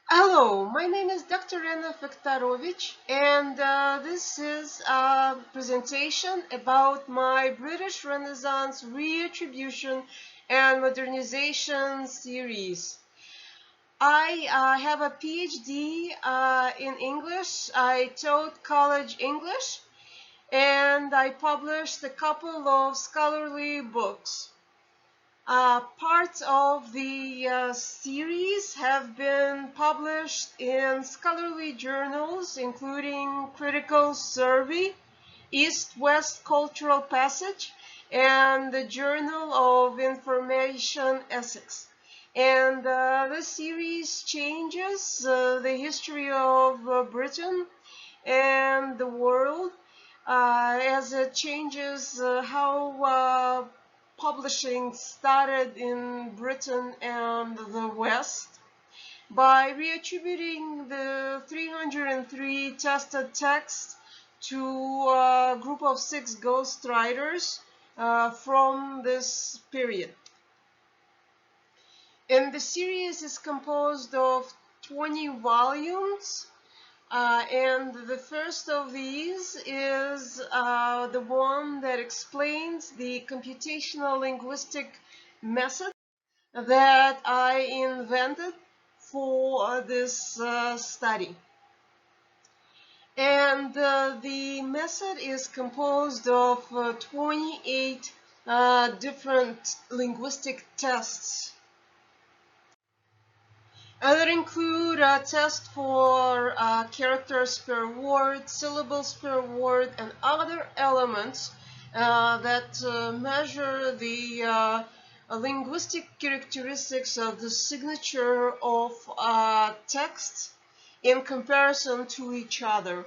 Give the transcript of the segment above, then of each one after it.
Hello, my name is Dr. Rena Fektarovich, and this is a presentation about my British Renaissance Re-Attribution and Modernization series. I have a PhD in English. I taught college English, and I published a couple of scholarly books. Parts of the series have been published in scholarly journals, including Critical Survey, East-West Cultural Passage, and the Journal of Information Ethics. And this series changes the history of Britain and the world as it changes how publishing started in Britain and the West by reattributing the 303 tested texts to a group of 6 ghostwriters from this period. And the series is composed of 20 volumes. And the first of these is the one that explains the computational linguistic method that I invented for this study. And the method is composed of 28 different linguistic tests. That include a test for characters per word, syllables per word, and other elements that measure the linguistic characteristics of the signature of texts in comparison to each other.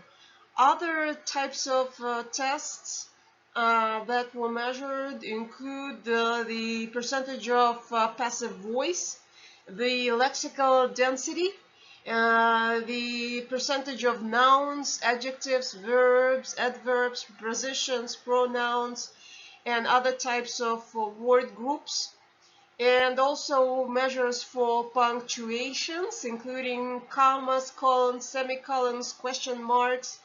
Other types of tests that were measured include the percentage of passive voice, the lexical density, the percentage of nouns, adjectives, verbs, adverbs, prepositions, pronouns, and other types of word groups, and also measures for punctuations, including commas, colons, semicolons, question marks,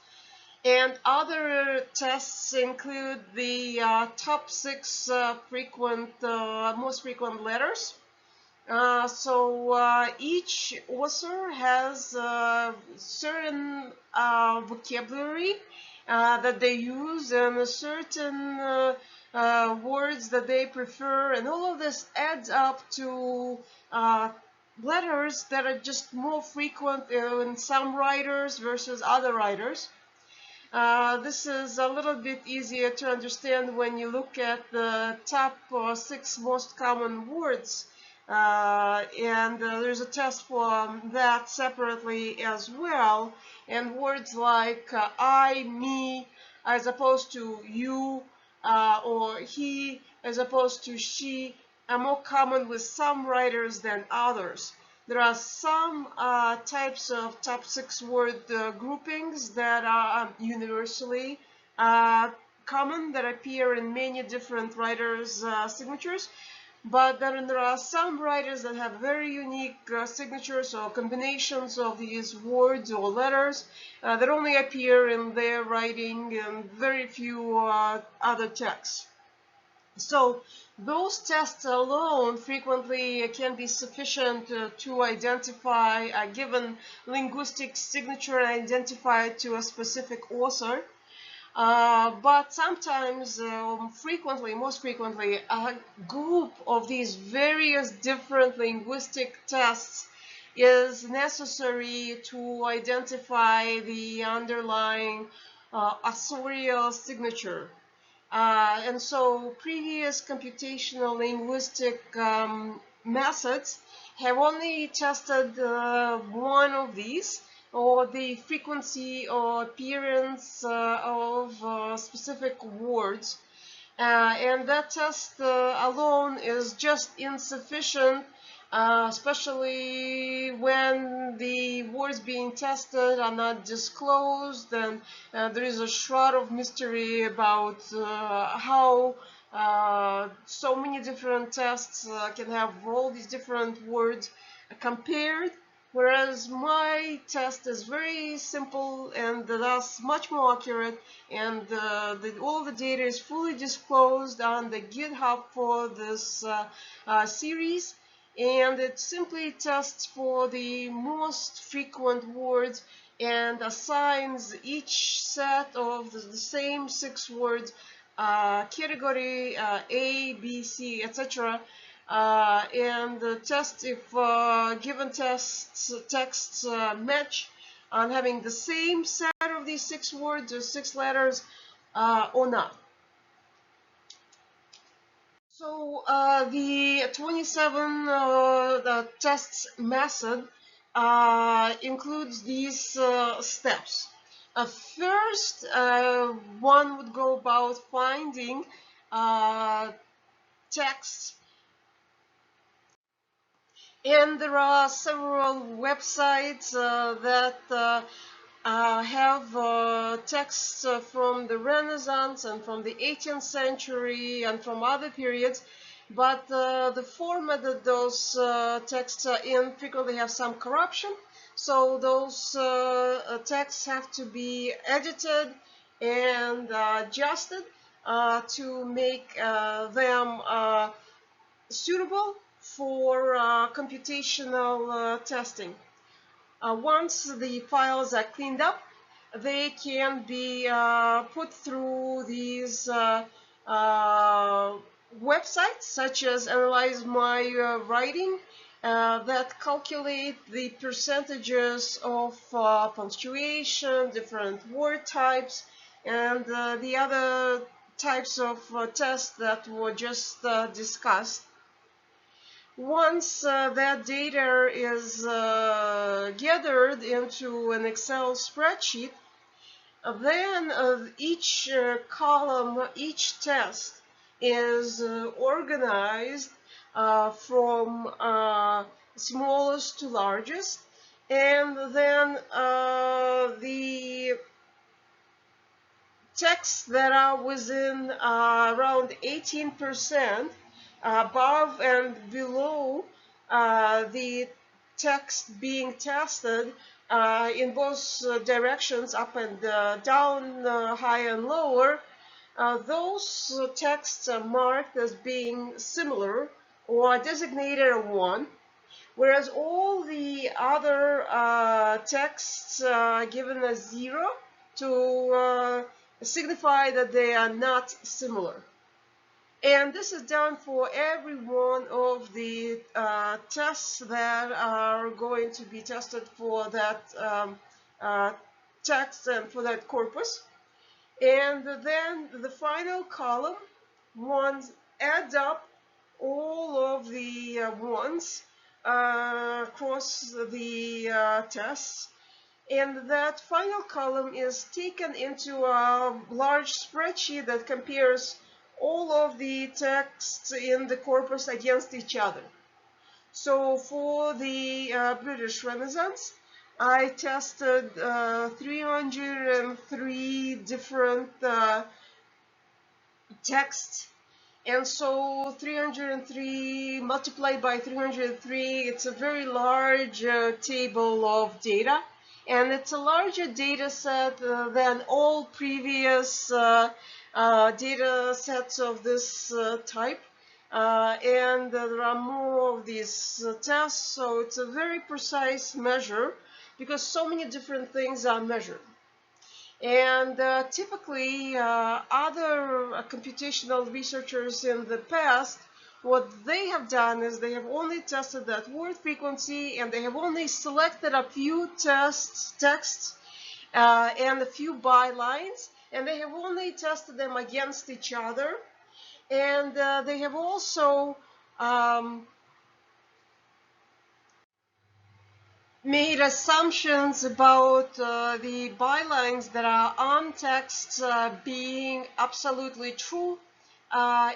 and other tests include the top 6 most frequent letters. Each author has certain vocabulary that they use and a certain words that they prefer, and all of this adds up to letters that are just more frequent in some writers versus other writers. This is a little bit easier to understand when you look at the top 6 most common words. There's a test for that separately as well. And words like I, me, as opposed to you, or he, as opposed to she, are more common with some writers than others. There are some types of top 6 word groupings that are universally common, that appear in many different writers' signatures. But then there are some writers that have very unique signatures or combinations of these words or letters that only appear in their writing and very few other texts. So those tests alone frequently can be sufficient to identify a given linguistic signature and identify it to a specific author. But sometimes, most frequently, a group of these various different linguistic tests is necessary to identify the underlying authorial signature. And so previous computational linguistic methods have only tested one of these, or the frequency or appearance of specific words. And that test alone is just insufficient, especially when the words being tested are not disclosed, and there is a shroud of mystery about how so many different tests can have all these different words compared. whereas my test is very simple and thus much more accurate, and all the data is fully disclosed on the GitHub for this series, and it simply tests for the most frequent words and assigns each set of the same 6 words category A, B, C, etc. And test if given texts match on having the same set of these 6 words or 6 letters or not. So the 27 the tests method includes these steps. First, one would go about finding texts, and there are several websites that have texts from the Renaissance and from the 18th century and from other periods, but the format that those texts are in frequently have some corruption, so those texts have to be edited and adjusted to make them suitable for computational testing. Once the files are cleaned up, they can be put through these websites such as Analyze My Writing that calculate the percentages of punctuation, different word types, and the other types of tests that were just discussed. Once that data is gathered into an Excel spreadsheet, then each column, each test is organized from smallest to largest, and then the texts that are within around 18% above and below the text being tested in both directions, up and down, high and lower, those texts are marked as being similar or designated a 1, whereas all the other texts are given a 0 to signify that they are not similar. And this is done for every one of the tests that are going to be tested for that text and for that corpus. And then the final column, ones add up all of the ones across the tests, and that final column is taken into a large spreadsheet that compares all of the texts in the corpus against each other. So for the British Renaissance, I tested 303 different texts, and so 303 multiplied by 303, it's a very large table of data, and it's a larger data set than all previous data sets of this type, and there are more of these tests, so it's a very precise measure because so many different things are measured. And typically, other computational researchers in the past, what they have done is they have only tested that word frequency, and they have only selected a few texts and a few bylines, and they have only tested them against each other. And they have also made assumptions about the bylines that are on texts being absolutely true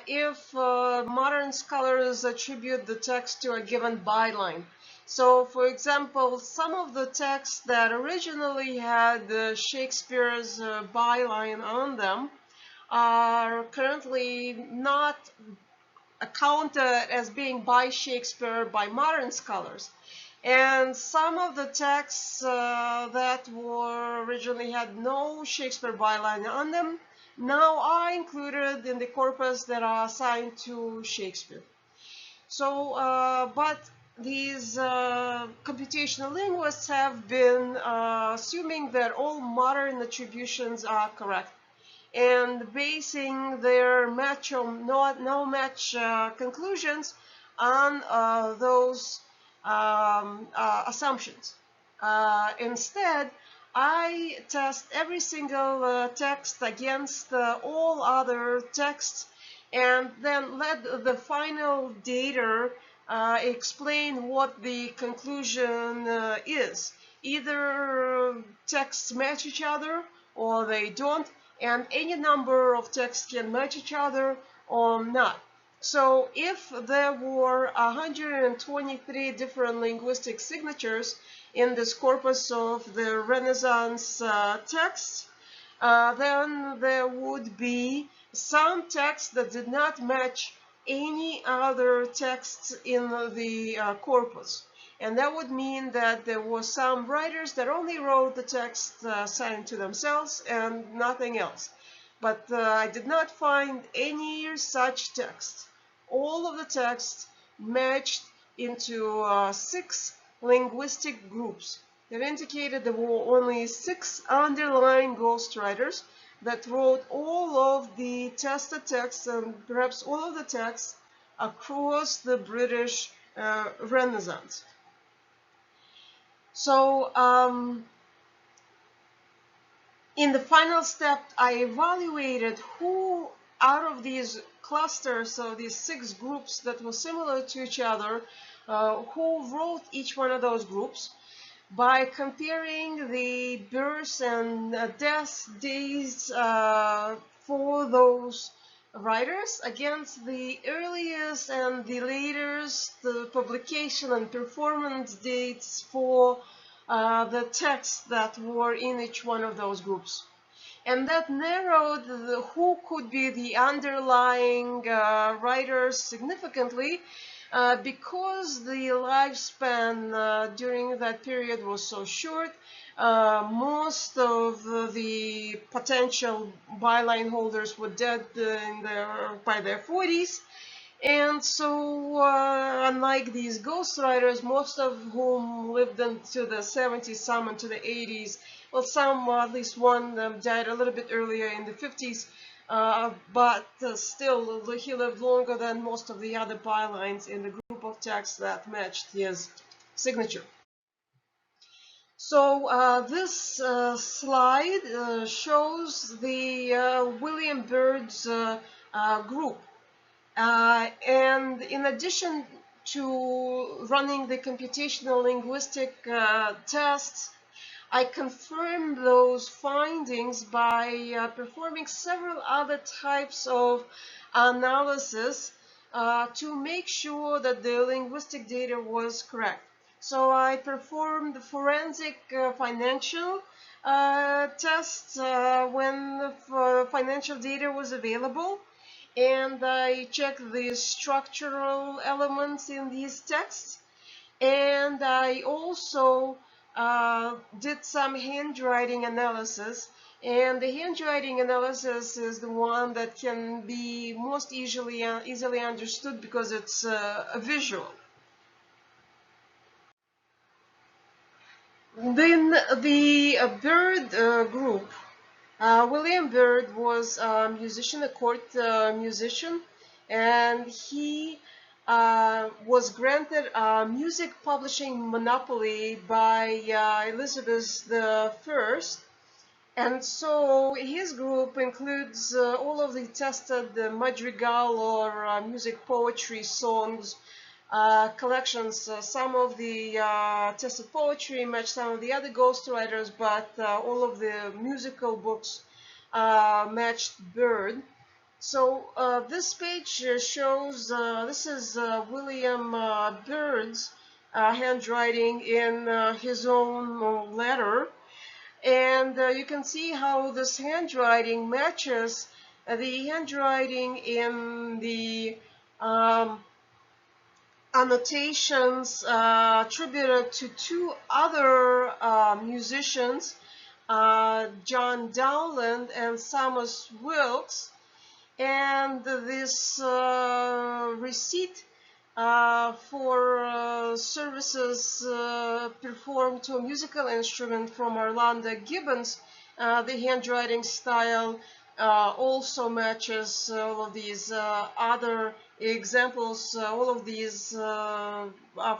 if modern scholars attribute the text to a given byline. So, for example, some of the texts that originally had Shakespeare's byline on them are currently not accounted as being by Shakespeare by modern scholars. And some of the texts that were originally had no Shakespeare byline on them now are included in the corpus that are assigned to Shakespeare. So, but these computational linguists have been assuming that all modern attributions are correct and basing their match or no match conclusions on those assumptions. Instead, I test every single text against all other texts and then let the final data explain what the conclusion is. Either texts match each other or they don't, and any number of texts can match each other or not. So if there were 123 different linguistic signatures in this corpus of the Renaissance texts, then there would be some texts that did not match any other texts in the corpus. And that would mean that there were some writers that only wrote the text assigned to themselves and nothing else. But I did not find any such text. All of the texts matched into 6 linguistic groups. That indicated there were only 6 underlying ghostwriters that wrote all of the tested texts and perhaps all of the texts across the British Renaissance. So in the final step, I evaluated who out of these clusters, so these 6 groups that were similar to each other, who wrote each one of those groups by comparing the births and death days for those writers against the earliest and the latest publication and performance dates for the texts that were in each one of those groups. And that narrowed who could be the underlying writers significantly because the lifespan during that period was so short. Most of the potential byline holders were dead by their 40s. And so, unlike these ghostwriters, most of whom lived into the 70s, some into the 80s, well, some, at least one, died a little bit earlier in the 50s, but still, he lived longer than most of the other bylines in the group of texts that matched his signature. So this slide shows the William Byrd's group. And in addition to running the computational linguistic tests, I confirmed those findings by performing several other types of analysis to make sure that the linguistic data was correct. So I performed forensic financial tests when the financial data was available. And I checked the structural elements in these texts. And I also did some handwriting analysis. And the handwriting analysis is the one that can be most easily understood because it's a visual. Then the Byrd group. William Byrd was a musician, a court musician, and he was granted a music publishing monopoly by Elizabeth I. And so his group includes all of the tested madrigal or music poetry songs collections. Some of the tested poetry match some of the other ghostwriters, but all of the musical books matched Byrd. So this page shows, this is William Byrd's handwriting in his own letter. And you can see how this handwriting matches the handwriting in the annotations attributed to two other musicians, John Dowland and Thomas Wilkes. And this receipt for services performed to a musical instrument from Orlando Gibbons, the handwriting style also matches all of these other examples. All of these are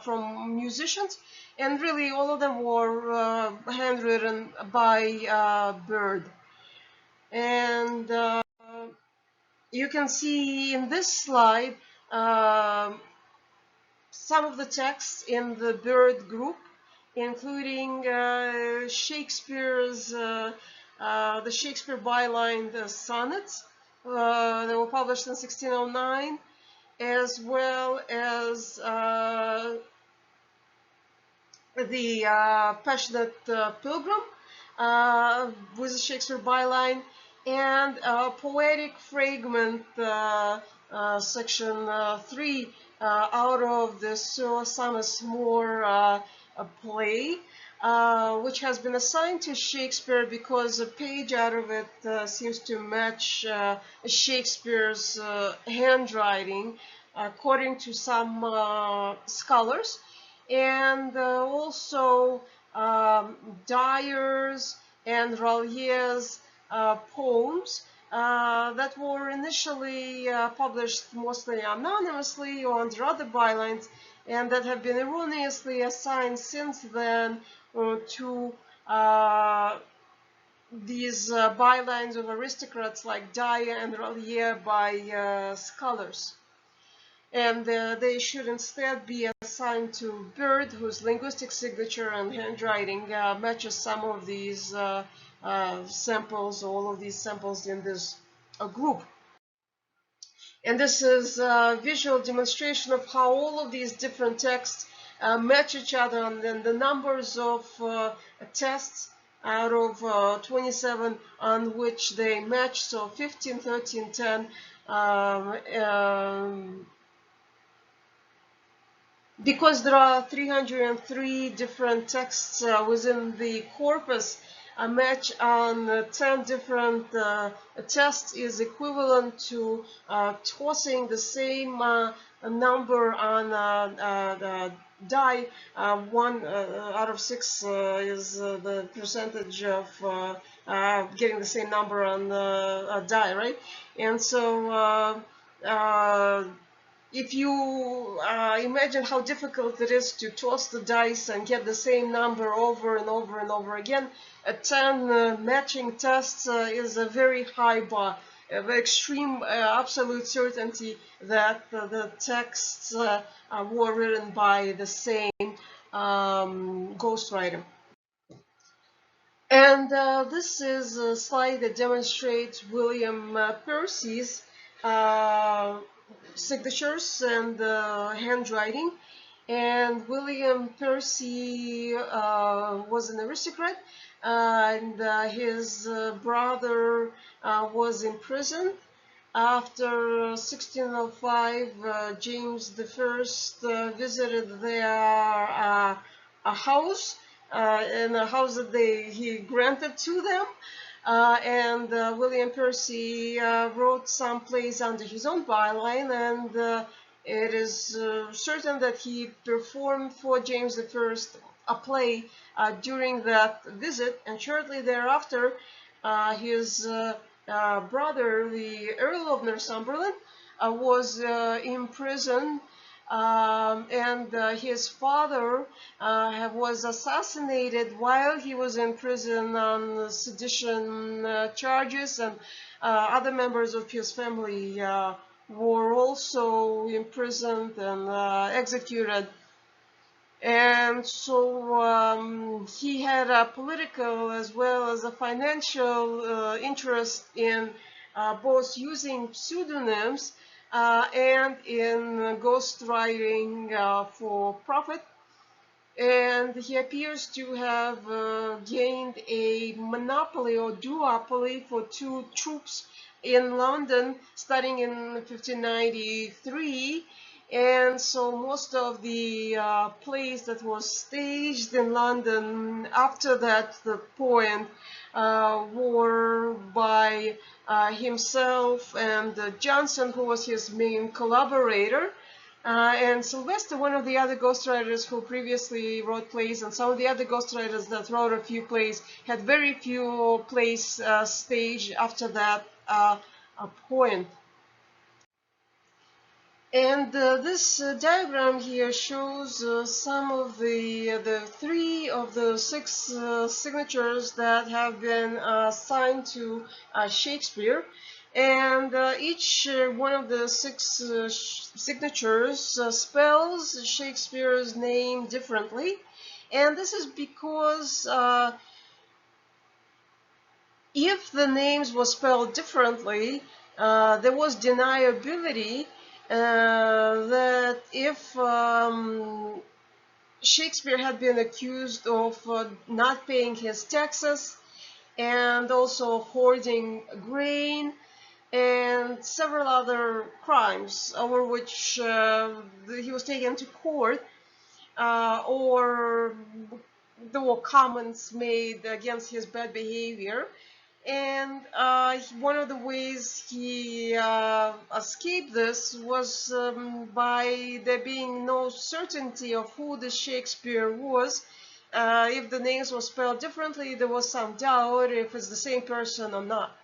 from musicians, and really all of them were handwritten by Bird. And you can see in this slide some of the texts in the Bird group, including Shakespeare's the Shakespeare byline, the sonnets that were published in 1609, as well as the Passionate Pilgrim with a Shakespeare byline, and Poetic Fragment, section 3, out of the Sir Thomas More play, which has been assigned to Shakespeare because a page out of it seems to match Shakespeare's handwriting, according to some scholars. And also Dyer's and Ralliers poems that were initially published mostly anonymously or under other bylines, and that have been erroneously assigned since then to these bylines of aristocrats like Dyer and Rallier by scholars. And they should instead be assigned to Bird, whose linguistic signature and handwriting matches some of these samples, all of these samples in this group. And this is a visual demonstration of how all of these different texts match each other, and then the numbers of tests out of 27 on which they match. So 15, 13, 10. Because there are 303 different texts within the corpus, a match on 10 different tests is equivalent to tossing the same number on the die. 1 out of 6 is the percentage of getting the same number on the die, right? And so if you imagine how difficult it is to toss the dice and get the same number over and over and over again, 10 matching tests is a very high bar, of extreme absolute certainty that the texts were written by the same ghostwriter. And this is a slide that demonstrates William Percy's signatures and handwriting. And William Percy was an aristocrat, and his brother was imprisoned. After 1605, James I visited their a house, in a house that he granted to them. And William Percy wrote some plays under his own byline, and it is certain that he performed for James I a play during that visit, and shortly thereafter his brother, the Earl of Northumberland, was imprisoned, and his father was assassinated while he was in prison on sedition charges, and other members of his family were also imprisoned and executed. And so he had a political as well as a financial interest in both using pseudonyms and in ghostwriting for profit. And he appears to have gained a monopoly or duopoly for 2 troops in London starting in 1593. And so most of the plays that was staged in London after that the point were by himself and Johnson, who was his main collaborator. And Sylvester, one of the other ghostwriters who previously wrote plays, and some of the other ghostwriters that wrote a few plays, had very few plays staged after that point. And this diagram here shows some of the three of the six signatures that have been assigned to Shakespeare. And each one of the six signatures spells Shakespeare's name differently. And this is because if the names were spelled differently, there was deniability that if Shakespeare had been accused of not paying his taxes and also hoarding grain and several other crimes over which he was taken to court, or there were comments made against his bad behavior. And one of the ways he escaped this was by there being no certainty of who the Shakespeare was. If the names were spelled differently, there was some doubt if it's the same person or not.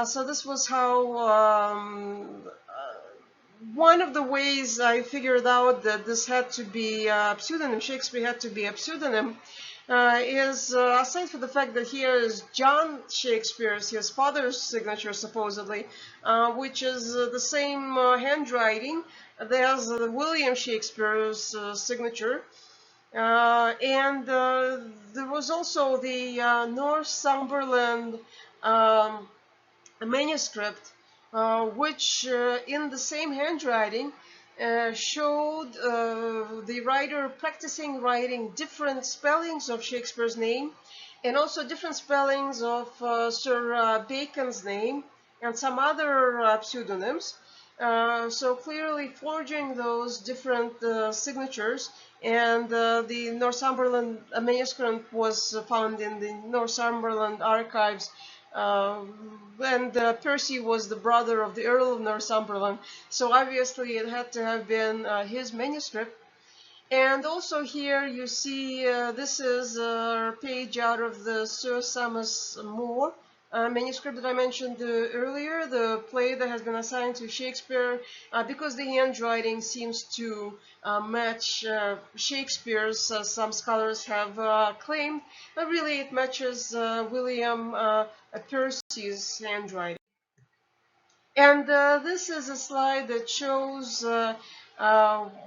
So this was how one of the ways I figured out that this had to be a pseudonym, Shakespeare had to be a pseudonym, is aside from the fact that here is John Shakespeare's, his father's signature supposedly, which is the same handwriting. There's William Shakespeare's signature. And there was also the Northumberland manuscript, which in the same handwriting showed the writer practicing writing different spellings of Shakespeare's name and also different spellings of Sir Bacon's name and some other pseudonyms. So clearly forging those different signatures, and the Northumberland manuscript was found in the Northumberland archives, and Percy was the brother of the Earl of Northumberland, so obviously it had to have been his manuscript. And also here you see this is a page out of the Sir Samus Moore manuscript that I mentioned earlier, the play that has been assigned to Shakespeare, because the handwriting seems to match Shakespeare's, some scholars have claimed, but really it matches William Percy's handwriting. And this is a slide that shows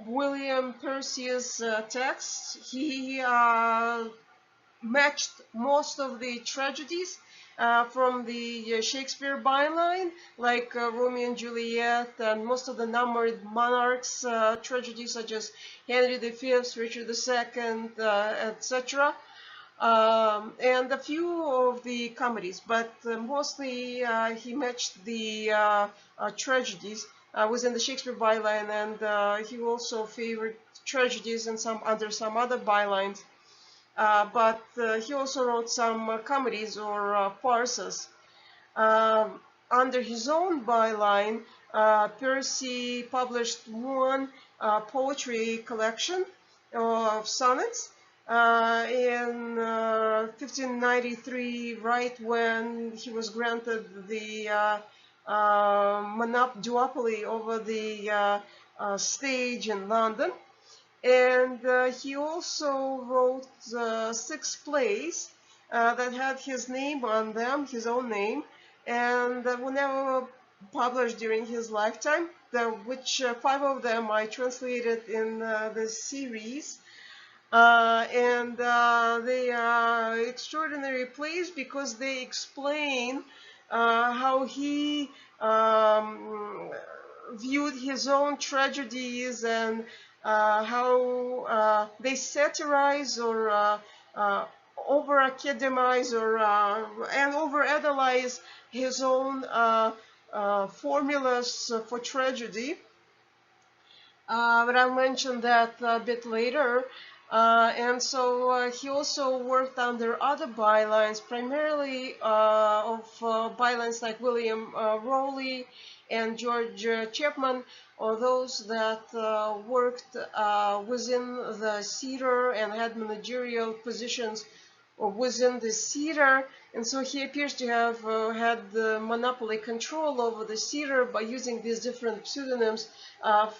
William Percy's text. He matched most of the tragedies from the Shakespeare byline, like Romeo and Juliet, and most of the numbered monarchs tragedies such as Henry V, Richard II, etc. And a few of the comedies, but mostly he matched the tragedies within the Shakespeare byline, and he also favored tragedies and under some other bylines. But he also wrote some comedies or farces. Under his own byline, Percy published one poetry collection of sonnets in 1593, right when he was granted the duopoly over the stage in London. And he also wrote 6 plays that had his name on them, his own name, and that were never published during his lifetime, which 5 of them I translated in this series. And they are extraordinary plays because they explain how he viewed his own tragedies and how they satirize or over academize or and over analyze his own formulas for tragedy. but I'll mention that a bit later. And so he also worked under other bylines, primarily of bylines like William Rowley and George Chapman, or those that worked within the theater and had managerial positions within the theater, and so he appears to have had the monopoly control over the theater by using these different pseudonyms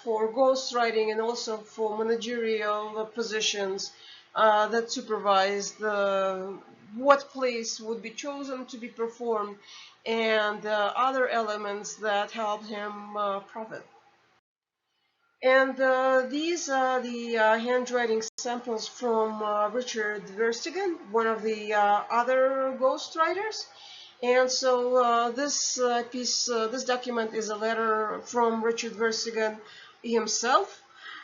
for ghostwriting and also for managerial positions that supervised what plays would be chosen to be performed and other elements that helped him profit. And these are the handwriting samples from Richard Verstegen, one of the other ghostwriters. And so this document is a letter from Richard Verstegen himself.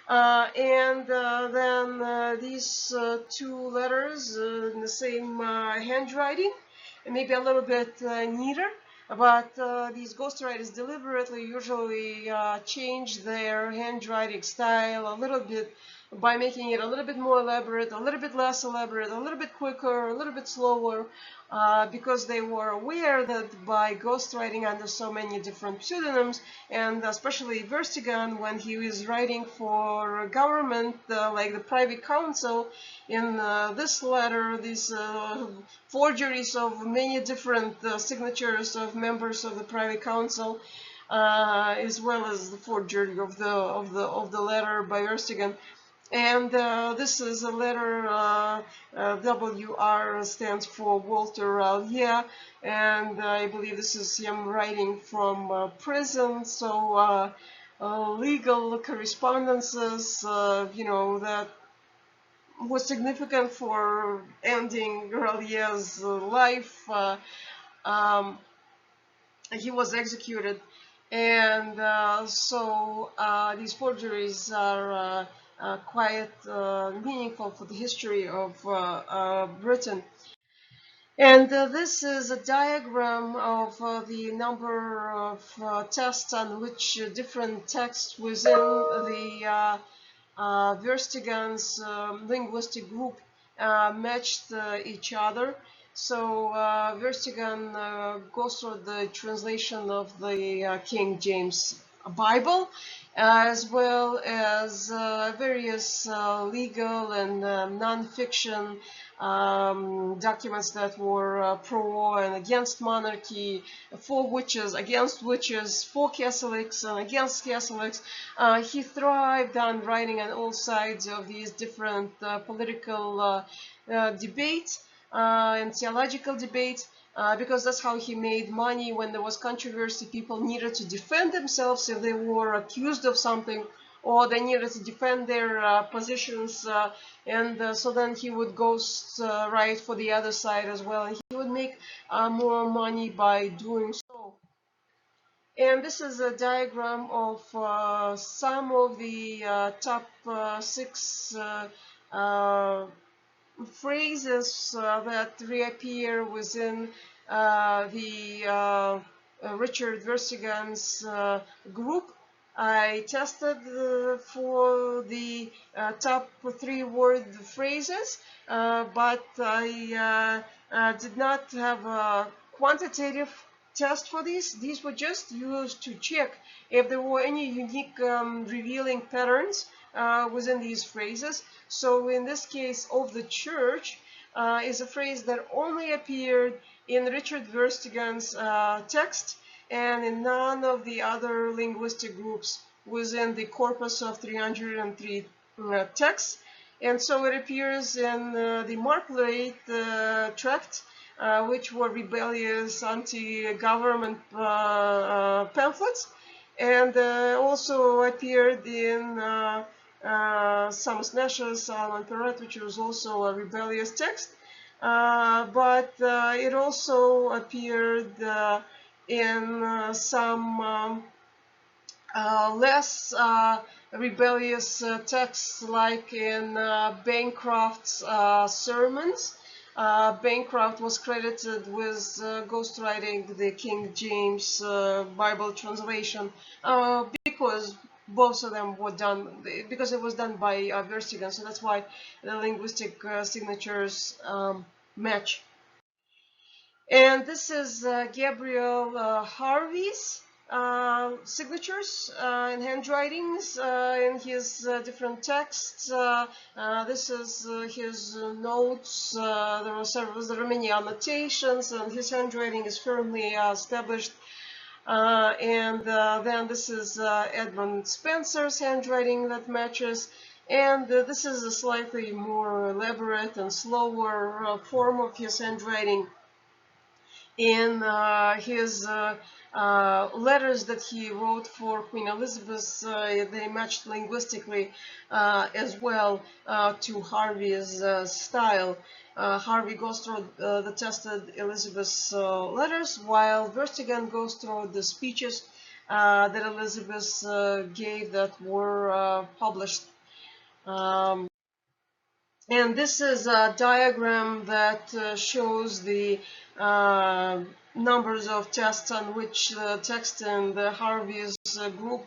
And then these two letters in the same handwriting, maybe a little bit neater, but these ghostwriters deliberately usually change their handwriting style a little bit by making it a little bit more elaborate, a little bit less elaborate, a little bit quicker, a little bit slower, because they were aware that by ghostwriting under so many different pseudonyms, and especially Verstegen, when he was writing for government, like the private council, in this letter, these forgeries of many different signatures of members of the private council, as well as the forgery of the letter by Verstegen. And this is a letter, WR stands for Walter Rallier, and I believe this is him writing from prison. So legal correspondences, that was significant for ending Rallier's life. Um, he was executed, and so these forgeries are quite meaningful for the history of Britain. And this is a diagram of the number of tests on which different texts within the Verstegen's linguistic group matched each other. So Verstegen goes through the translation of the King James Bible, as well as various legal and non-fiction documents that were pro and against monarchy, for witches, against witches, for Catholics and against Catholics. He thrived on writing on all sides of these different political debates and theological debates. Because that's how he made money. When there was controversy, people needed to defend themselves if they were accused of something, or they needed to defend their positions, and so then he would ghost write for the other side as well, and he would make more money by doing so. And this is a diagram of some of the top 6 phrases that reappear within the Richard Verstegen's group. I tested for the top 3 word phrases, but I did not have a quantitative test for these. These were just used to check if there were any unique revealing patterns within these phrases. So in this case, of the church is a phrase that only appeared in Richard Verstegen's text and in none of the other linguistic groups within the corpus of 303 texts. And so it appears in the Marplate tract, which were rebellious anti-government pamphlets, and also appeared in Samus Nash's Alman Perret, which was also a rebellious text, but it also appeared in some less rebellious texts, like in Bancroft's sermons. Bancroft was credited with ghostwriting the King James Bible translation because both of them were done because it was done by Verstigan, so that's why the linguistic signatures match. And this is Gabriel Harvey's signatures and handwritings in his different texts. This is his notes. There are many annotations, and his handwriting is firmly established. Then this is Edmund Spencer's handwriting that matches. And this is a slightly more elaborate and slower form of his handwriting. In his letters that he wrote for Queen Elizabeth, they matched linguistically as well to Harvey's style. Harvey goes through the tested Elizabeth's letters, while Verstigan goes through the speeches that Elizabeth gave that were published. And this is a diagram that shows the numbers of tests on which the text and the Harvey's group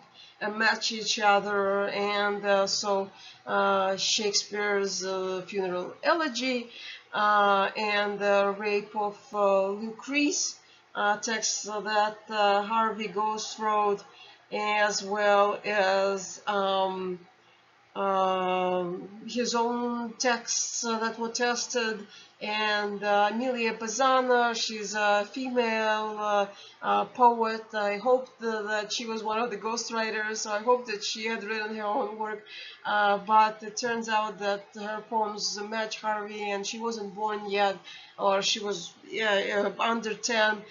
match each other. And so Shakespeare's funeral elegy and the rape of Lucrece texts that Harvey goes through, as well as his own texts that were tested, and Amelia Bazzana, she's a female poet. I hoped that she was one of the ghostwriters, so I hoped that she had written her own work, but it turns out that her poems match Harvey, and she wasn't born yet, or she was under 10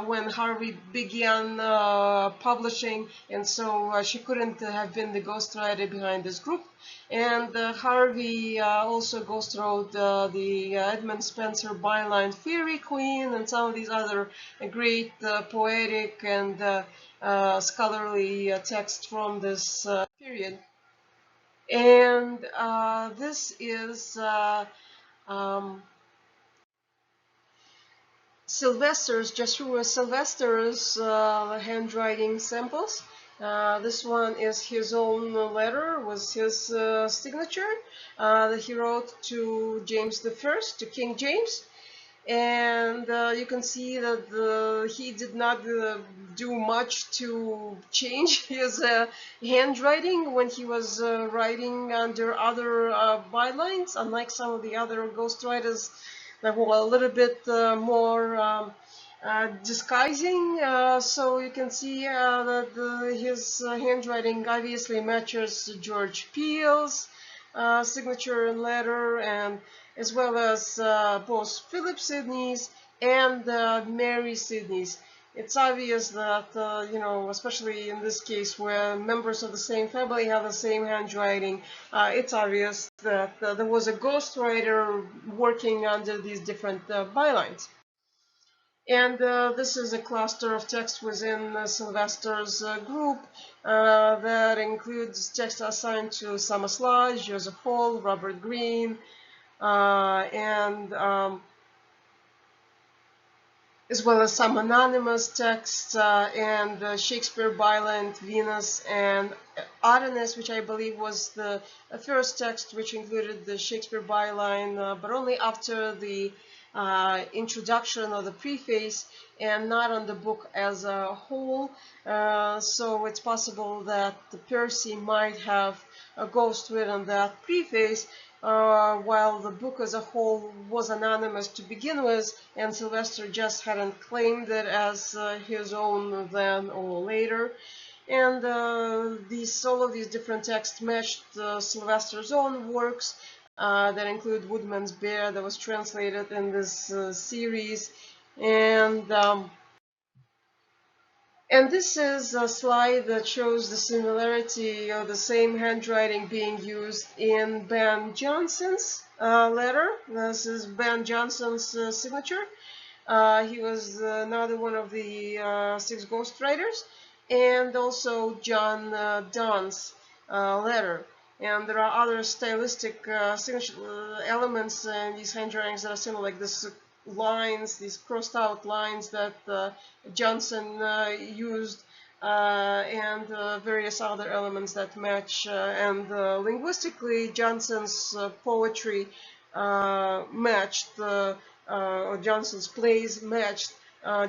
when Harvey began publishing, and so she couldn't have been the ghostwriter behind this group. And Harvey also goes through the Edmund Spencer byline Fairy Queen and some of these other great poetic and scholarly texts from this period. And this is Sylvester's, Joshua Sylvester's handwriting samples. This one is his own letter with his signature that he wrote to James I, to King James. And you can see that he did not do much to change his handwriting when he was writing under other bylines, unlike some of the other ghostwriters that were a little bit more disguising. So you can see that his handwriting obviously matches George Peele's signature and letter, and as well as both Philip Sidney's and Mary Sidney's. It's obvious that, especially in this case where members of the same family have the same handwriting, it's obvious that there was a ghostwriter working under these different bylines. And this is a cluster of text within Sylvester's group that includes text assigned to Summer Sludge, Joseph Hall, Robert Greene, and as well as some anonymous texts and Shakespeare byline Venus and Adonis, which I believe was the first text which included the Shakespeare byline, but only after the introduction or the preface and not on the book as a whole. So it's possible that Percy might have ghostwritten that preface, while the book as a whole was anonymous to begin with, and Sylvester just hadn't claimed it as his own then or later. And all of these different texts matched Sylvester's own works that include Woodman's Bear that was translated in this series. And this is a slide that shows the similarity of the same handwriting being used in Ben Jonson's letter. This is Ben Jonson's signature. He was another one of the 6 ghostwriters, and also John Donne's letter. And there are other stylistic signature elements in these handwritings that are similar, like this lines, these crossed out lines that Johnson used and various other elements that match. And linguistically, Johnson's poetry matched, or Johnson's plays matched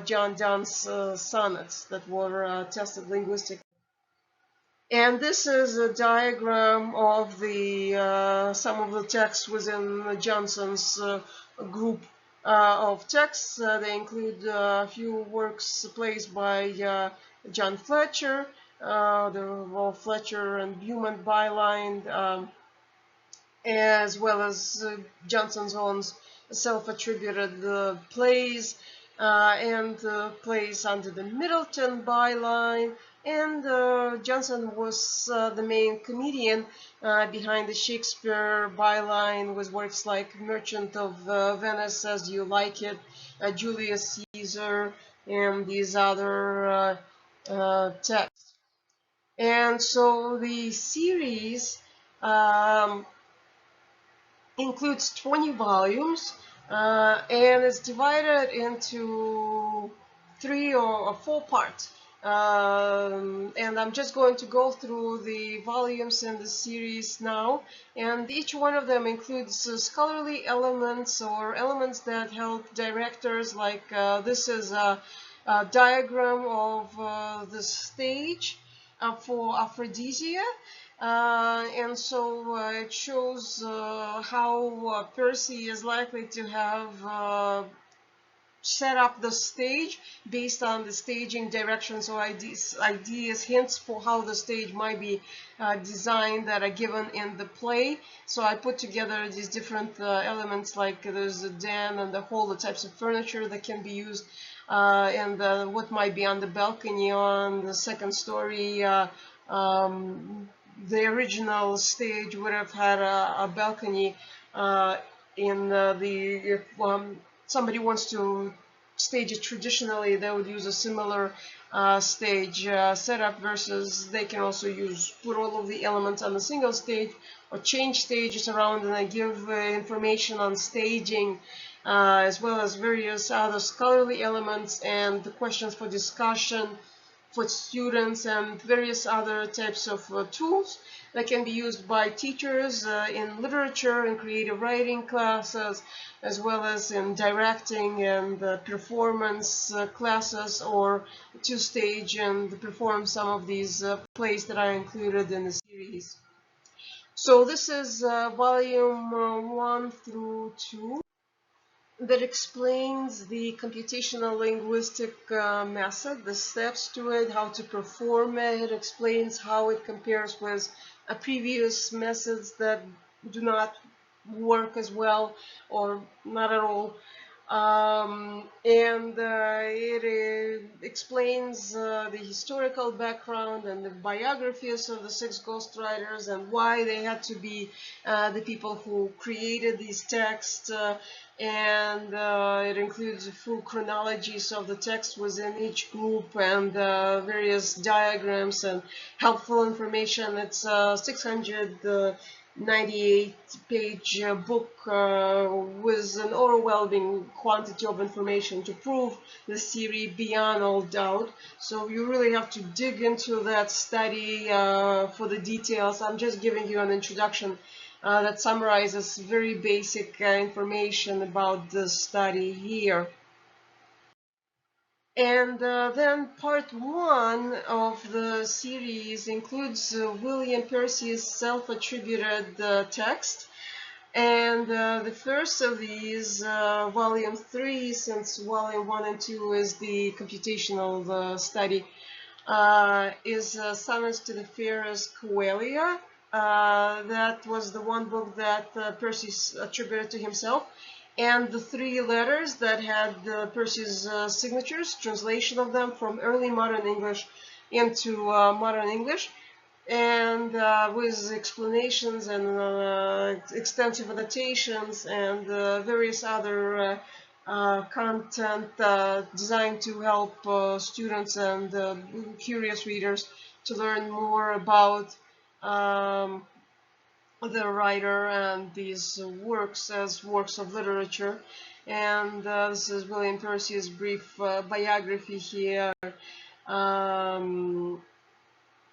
John Donne's sonnets that were tested linguistically. And this is a diagram of the some of the texts within Johnson's group of texts. They include a few works, plays by John Fletcher, the Fletcher and Beaumont byline, as well as Johnson's own self-attributed plays, and plays under the Middleton byline. And Johnson was the main comedian behind the Shakespeare byline, with works like Merchant of Venice, As You Like It, Julius Caesar, and these other texts. And so the series includes 20 volumes, and it's divided into 3 or 4 parts. And I'm just going to go through the volumes in the series now, and each one of them includes scholarly elements or elements that help directors, like this is a diagram of the stage for Aphrodisia. And so it shows how Percy is likely to have set up the stage based on the staging directions or ideas, hints for how the stage might be designed that are given in the play. So I put together these different elements, like there's a den and the hall, the types of furniture that can be used, and what might be on the balcony on the second story. The original stage would have had a balcony in the somebody wants to stage it traditionally, they would use a similar stage setup, versus they can also put all of the elements on a single stage or change stages around, and I give information on staging as well as various other scholarly elements and the questions for discussion for students, and various other types of tools that can be used by teachers in literature and creative writing classes, as well as in directing and performance classes, or to stage and perform some of these plays that are included in the series. So this is volume 1 through 2. That explains the computational linguistic method, the steps to it, how to perform it. It explains how it compares with previous methods that do not work as well or not at all. And it explains the historical background and the biographies of the 6 ghostwriters and why they had to be the people who created these texts. And it includes full chronologies of the text within each group, and various diagrams and helpful information. It's 698-page book with an overwhelming quantity of information to prove the theory beyond all doubt. So you really have to dig into that study for the details. I'm just giving you an introduction that summarizes very basic information about the study here. And then part 1 of the series includes William Percy's self-attributed text. And the first of these, volume 3, since volume 1 and 2 is the computational study, is Sonnets to the Fairest Coelia. That was the one book that Percy attributed to himself. And the 3 letters that had Percy's signatures, translation of them from early modern English into modern English, and with explanations and extensive annotations and various other content designed to help students and curious readers to learn more about the writer and these works as works of literature. And this is William Percy's brief biography here.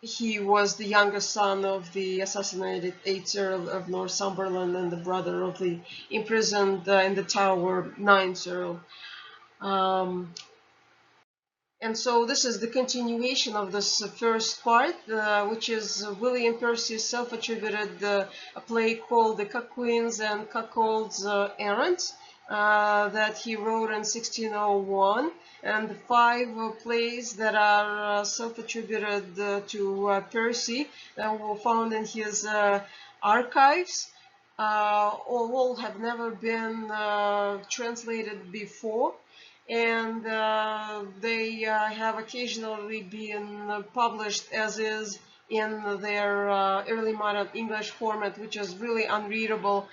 He was the youngest son of the assassinated 8th Earl of Northumberland and the brother of the imprisoned in the Tower 9th Earl. And so this is the continuation of this first part, which is William Percy's self-attributed a play called The Cuckwins and Cuckolds Errant that he wrote in 1601, and the 5 plays that are self-attributed to Percy that were found in his archives. All have never been translated before, and they have occasionally been published as is in their early modern English format, which is really unreadable.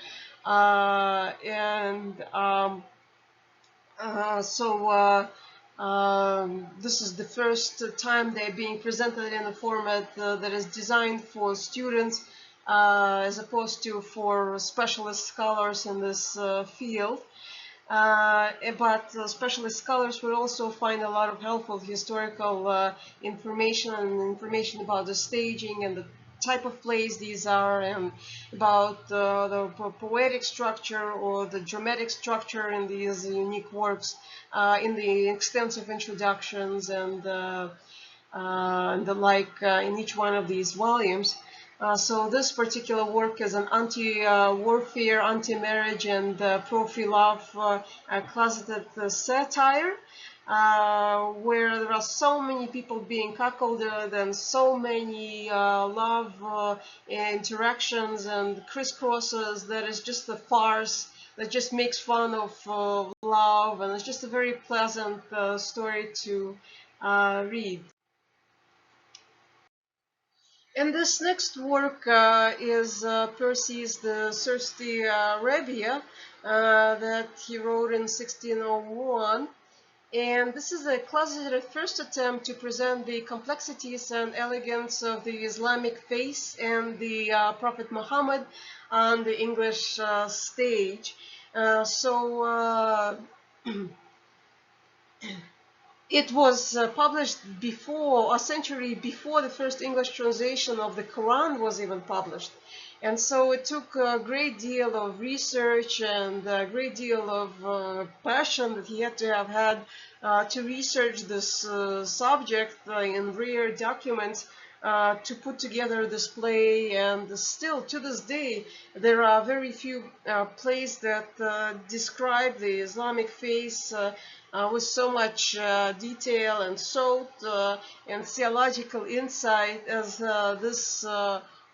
This is the first time they're being presented in a format that is designed for students as opposed to for specialist scholars in this field. But specialist scholars will also find a lot of helpful historical information and information about the staging and the type of plays these are, and about the poetic structure or the dramatic structure in these unique works, in the extensive introductions and the like in each one of these volumes. So this particular work is an anti-warfare, anti-marriage, and pro-free love closeted satire, where there are so many people being cuckolded and so many love interactions and crisscrosses that is just a farce that just makes fun of love, and it's just a very pleasant story to read. And this next work is Percy's The Thirsty Rabia that he wrote in 1601. And this is a closeted first attempt to present the complexities and elegance of the Islamic faith and the Prophet Muhammad on the English stage. It was published before, a century before the first English translation of the Quran was even published. And so it took a great deal of research and a great deal of passion that he had to have had to research this subject in rare documents to put together this play. And still to this day there are very few plays that describe the Islamic faith with so much detail and thought and theological insight as this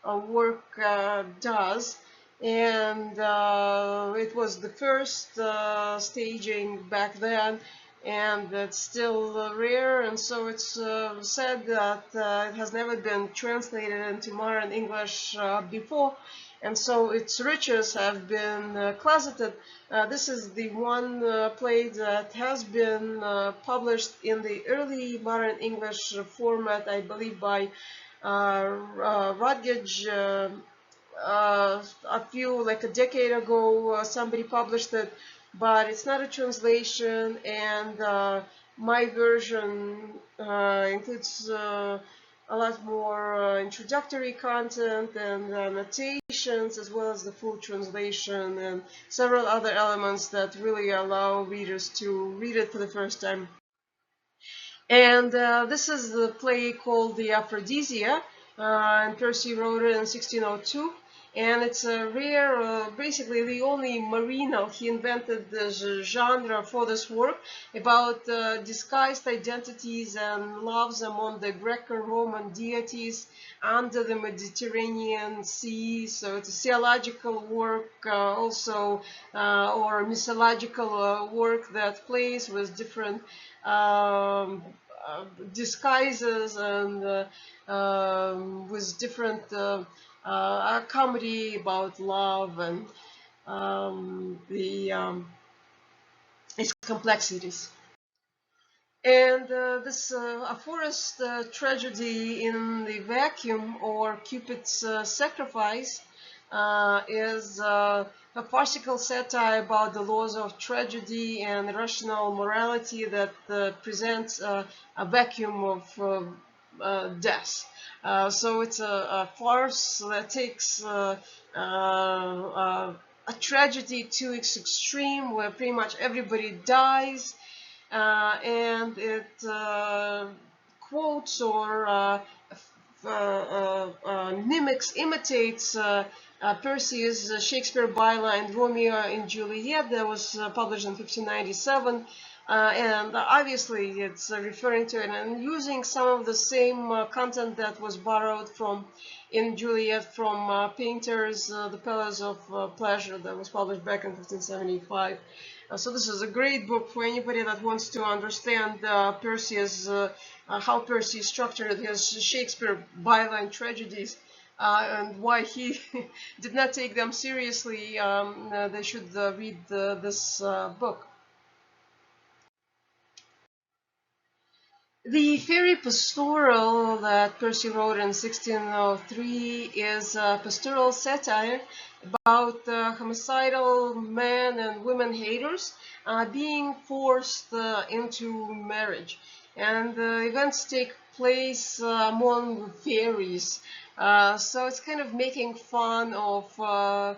work does. And it was the first staging back then, and it's still rare, and so it's said that it has never been translated into modern English before, and so its riches have been closeted. This is the one play that has been published in the early modern English format, I believe by Rodgage. Like a decade ago, somebody published it, but it's not a translation, and my version includes a lot more introductory content and annotations, as well as the full translation and several other elements that really allow readers to read it for the first time. And this is the play called The Aphrodisia, and Percy wrote it in 1602. And it's a rare, basically the only marino. He invented the genre for this work about disguised identities and loves among the Greco-Roman deities under the Mediterranean Sea. So it's a theological work also, or mythological work that plays with different disguises and with different comedy about love and its complexities. And this A forest tragedy in the vacuum, or Cupid's sacrifice, is a farcical satire about the laws of tragedy and rational morality that presents a vacuum of death. So it's a farce that takes a tragedy to its extreme, where pretty much everybody dies, and it quotes or imitates Percy's Shakespeare byline Romeo and Juliet that was published in 1597. And obviously it's referring to it and using some of the same content that was borrowed from in Juliet from Painter's The Palace of Pleasure that was published back in 1575. So this is a great book for anybody that wants to understand Percy's how Percy structured his Shakespeare byline tragedies and why he did not take them seriously. They should read this book. The Fairy Pastoral that Percy wrote in 1603 is a pastoral satire about homicidal men and women haters being forced into marriage. And the events take place among fairies. So it's kind of making fun of the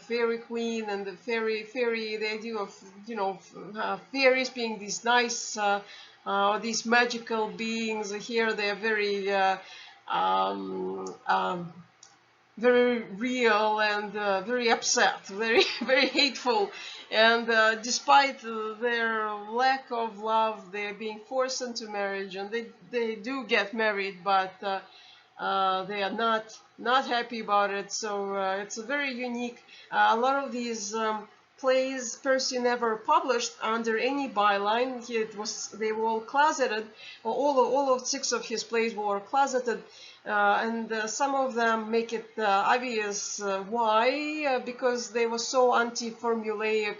fairy queen and the fairy, the idea of, fairies being these nice these magical beings. Here they're very very real and very upset, very very hateful, and despite their lack of love, they're being forced into marriage, and they do get married, but they are not happy about it. So it's a very unique. A lot of these plays Percy never published under any byline. They were all closeted. All of 6 of his plays were closeted, and some of them make it obvious why, because they were so anti-formulaic.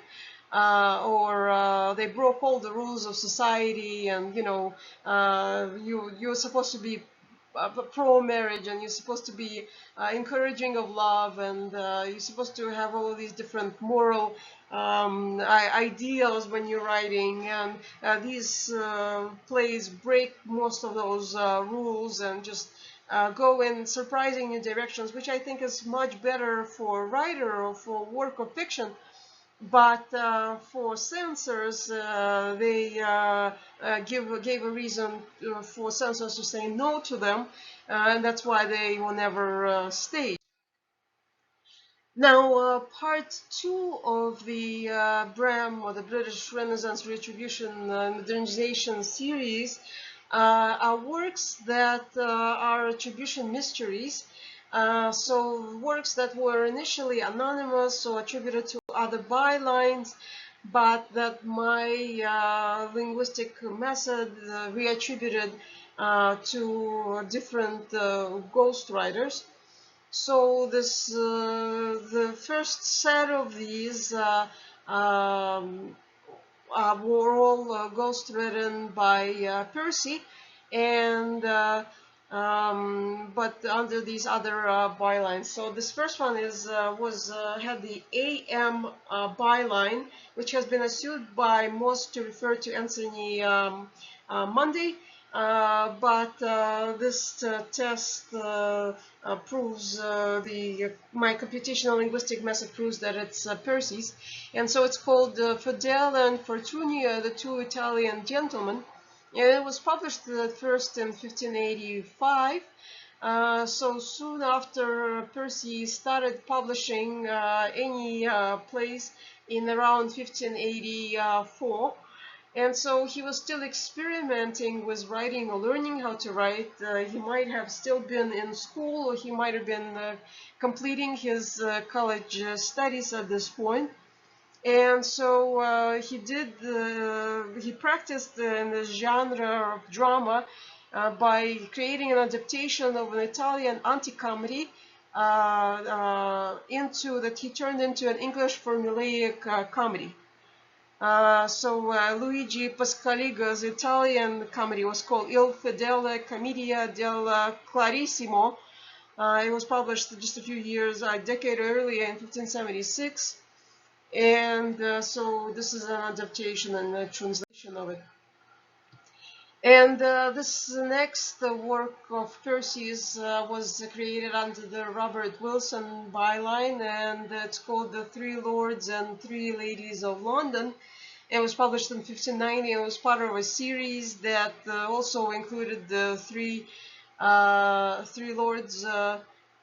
Or they broke all the rules of society, and you're supposed to be pro-marriage, and you're supposed to be encouraging of love, and you're supposed to have all of these different moral ideals when you're writing, and these plays break most of those rules and just go in surprising new directions, which I think is much better for a writer or for work of fiction. But for censors, they gave a reason for censors to say no to them, and that's why they were never staged. Now, part 2 of the BRAM, or the British Renaissance Re-Attribution Modernization series, are works that are attribution mysteries. So works that were initially anonymous or attributed to other bylines, but that my linguistic method reattributed to different ghostwriters. So the first set of these were all ghostwritten by Percy, and but under these other bylines. So this first one had the AM byline, which has been assumed by most to refer to Anthony Munday. But this test proves my computational linguistic method proves that it's Percy's, and so it's called Fedele and Fortunio, the 2 Italian gentlemen. And it was published first in 1585. So soon after Percy started publishing any plays in around 1584. And so he was still experimenting with writing or learning how to write. He might have still been in school, or he might have been completing his college studies at this point. And so he practiced in the genre of drama by creating an adaptation of an Italian anti-comedy he turned into an English formulaic comedy. Luigi Pascaliga's Italian comedy was called Il Fedele Commedia del Clarissimo, It was published just a few years, a decade earlier in 1576, and so this is an adaptation and a translation of it. And this next work of Percy's was created under the Robert Wilson byline, and it's called The Three Lords and Three Ladies of London. It was published in 1590 and was part of a series that also included the three lords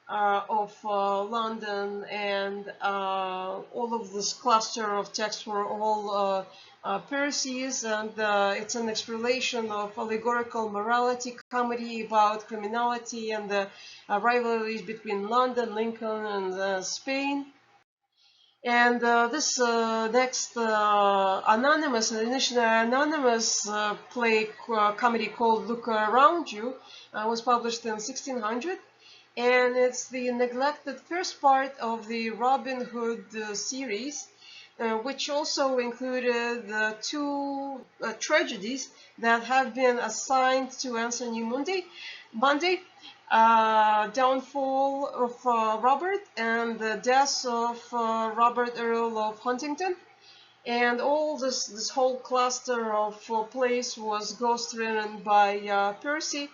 of London, and all of this cluster of texts were all Percy's, and it's an exploration of allegorical morality comedy about criminality and the rivalries between London, Lincoln, and Spain. And this next initially anonymous play comedy called Look Around You was published in 1600, and it's the neglected first part of the Robin Hood series, which also included two tragedies that have been assigned to Anthony Mundy, downfall of Robert and the death of Robert Earl of Huntingdon. And all this whole cluster of plays was ghost-written by Percy,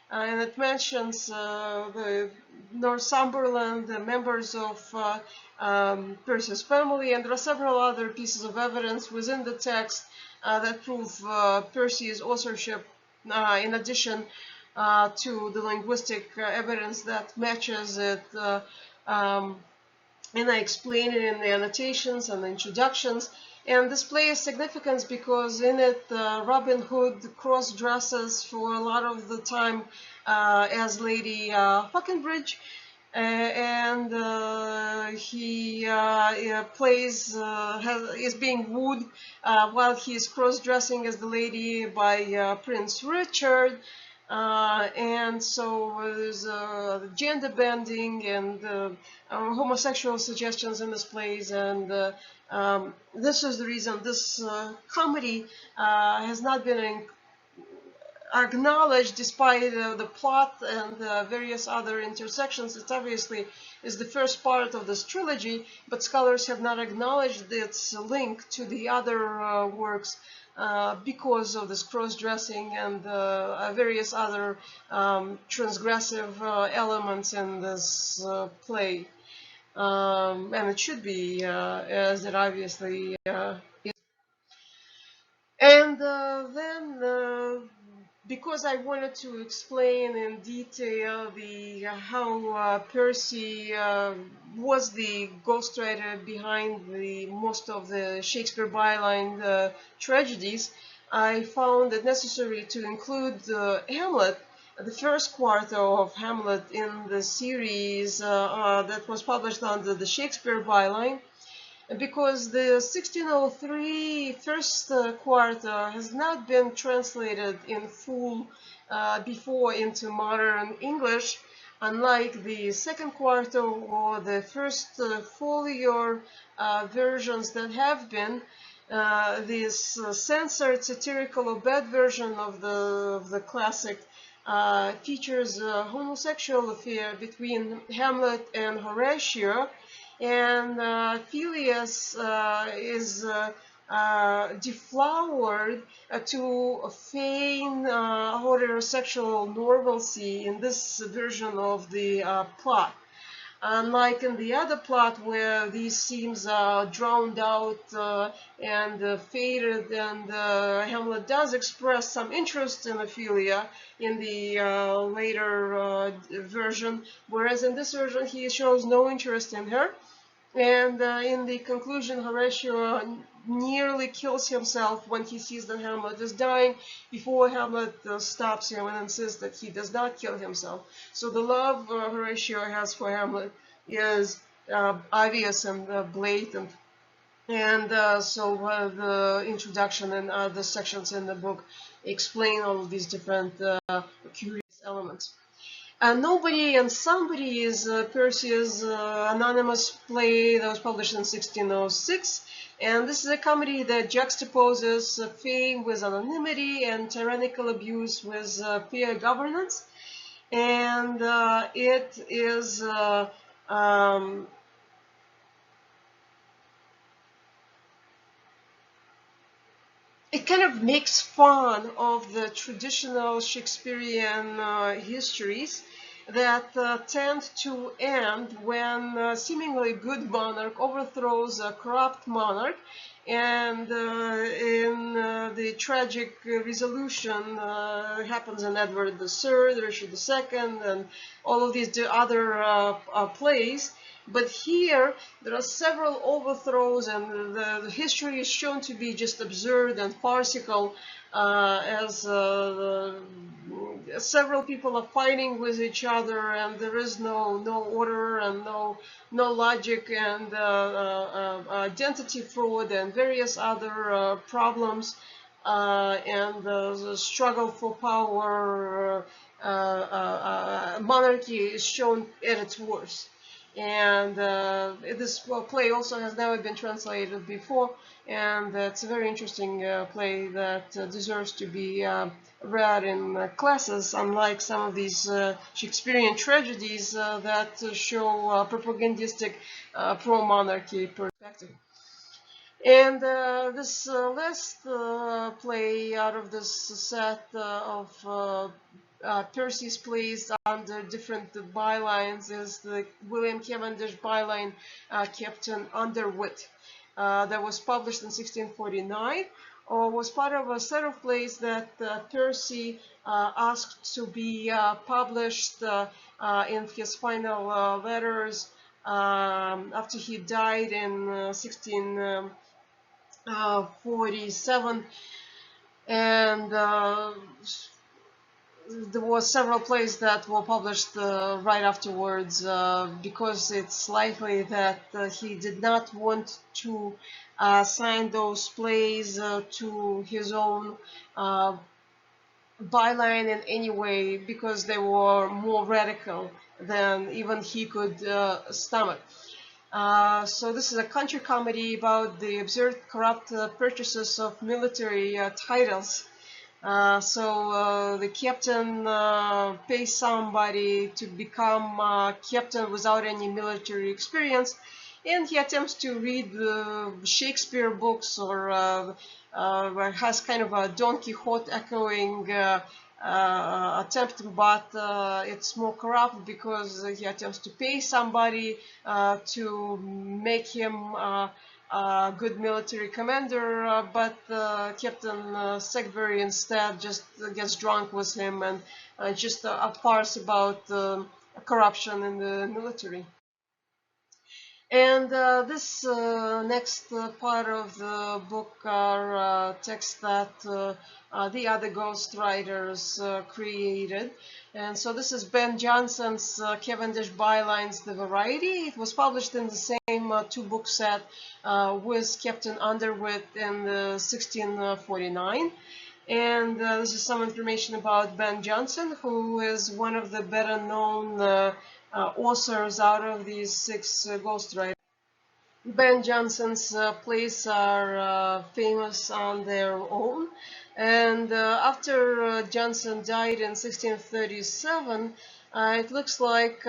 and it mentions the Northumberland, the members of Percy's family, and there are several other pieces of evidence within the text that prove Percy's authorship, in addition to the linguistic evidence that matches it. And I explain it in the annotations and the introductions. And this play is significant because in it Robin Hood cross-dresses for a lot of the time as Lady Falconbridge, and he plays is being wooed while he is cross-dressing as the lady by Prince Richard. And so there's gender bending and homosexual suggestions in this plays, and this is the reason this comedy has not been acknowledged despite the plot and various other intersections. It obviously is the first part of this trilogy, but scholars have not acknowledged its link to the other works because of this cross-dressing and various other transgressive elements in this play. And it should be, as it obviously is. And then, because I wanted to explain in detail how Percy was the ghostwriter behind most of the Shakespeare byline tragedies, I found it necessary to include Hamlet, the first quarter of Hamlet, in the series that was published under the Shakespeare byline, because the 1603 first quarter has not been translated in full before into modern English, unlike the second quarter or the first folio versions that have been. This censored satirical or bad version of the classic features a homosexual affair between Hamlet and Horatio, and Phileas is deflowered to feign heterosexual normalcy in this version of the plot. Unlike in the other plot where these themes are drowned out and faded, and Hamlet does express some interest in Ophelia in the later version, whereas in this version he shows no interest in her. And in the conclusion, Horatio nearly kills himself when he sees that Hamlet is dying, before Hamlet stops him and insists that he does not kill himself. So the love Horatio has for Hamlet is obvious and blatant. And so the introduction and other sections in the book explain all of these different curious elements. Nobody and Somebody is Percy's anonymous play that was published in 1606, and this is a comedy that juxtaposes fame with anonymity and tyrannical abuse with peer governance. and it is it kind of makes fun of the traditional Shakespearean histories that tend to end when seemingly good monarch overthrows a corrupt monarch, and in the tragic resolution happens in Edward III, Richard II, and all of these other plays. But here, there are several overthrows, and the history is shown to be just absurd and farcical, as several people are fighting with each other, and there is no order and no logic, and identity fraud and various other problems, and the struggle for power. Monarchy is shown at its worst. And this play also has never been translated before, and it's a very interesting play that deserves to be read in classes, unlike some of these Shakespearean tragedies that show propagandistic pro-monarchy perspective. And this last play out of this set of Percy's plays under different bylines is the William Cavendish byline Captain Underwit, that was published in 1649, or was part of a set of plays that Percy asked to be published in his final letters after he died in 1647, and there were several plays that were published right afterwards, because it's likely that he did not want to assign those plays to his own byline in any way, because they were more radical than even he could stomach. So this is a country comedy about the absurd, corrupt purchases of military titles. So the captain pays somebody to become captain without any military experience, and he attempts to read the Shakespeare books, or has kind of a Don Quixote echoing attempt, but it's more corrupt because he attempts to pay somebody to make him a good military commander, but Captain Segberry instead just gets drunk with him, and just a farce about corruption in the military. And this next part of the book are texts that the other ghostwriters created. And so this is Ben Jonson's Cavendish Bylines, The Variety. It was published in the same two-book set with Captain Underwit in 1649. And this is some information about Ben Jonson, who is one of the better-known authors out of these six ghostwriters. Ben Jonson's plays are famous on their own, and after Jonson died in 1637, it looks like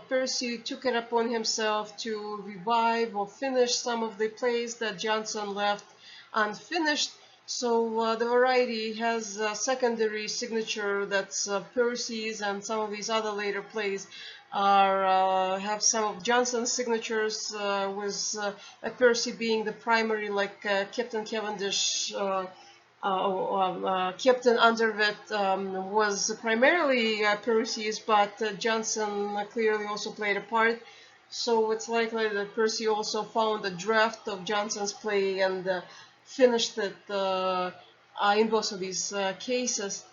Percy took it upon himself to revive or finish some of the plays that Jonson left unfinished. So the Variety has a secondary signature that's Percy's, and some of these other later plays are have some of Jonson's signatures, with Percy being the primary, like Captain Cavendish. Captain Underwit was primarily Percy's, but Jonson clearly also played a part. So it's likely that Percy also found a draft of Jonson's play and finished it in both of these cases.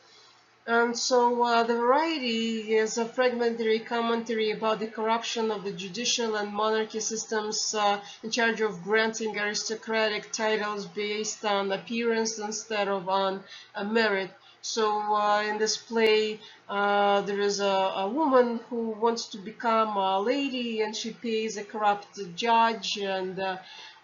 And so the Variety is a fragmentary commentary about the corruption of the judicial and monarchy systems in charge of granting aristocratic titles based on appearance instead of on merit. So in this play, there is a woman who wants to become a lady, and she pays a corrupt judge and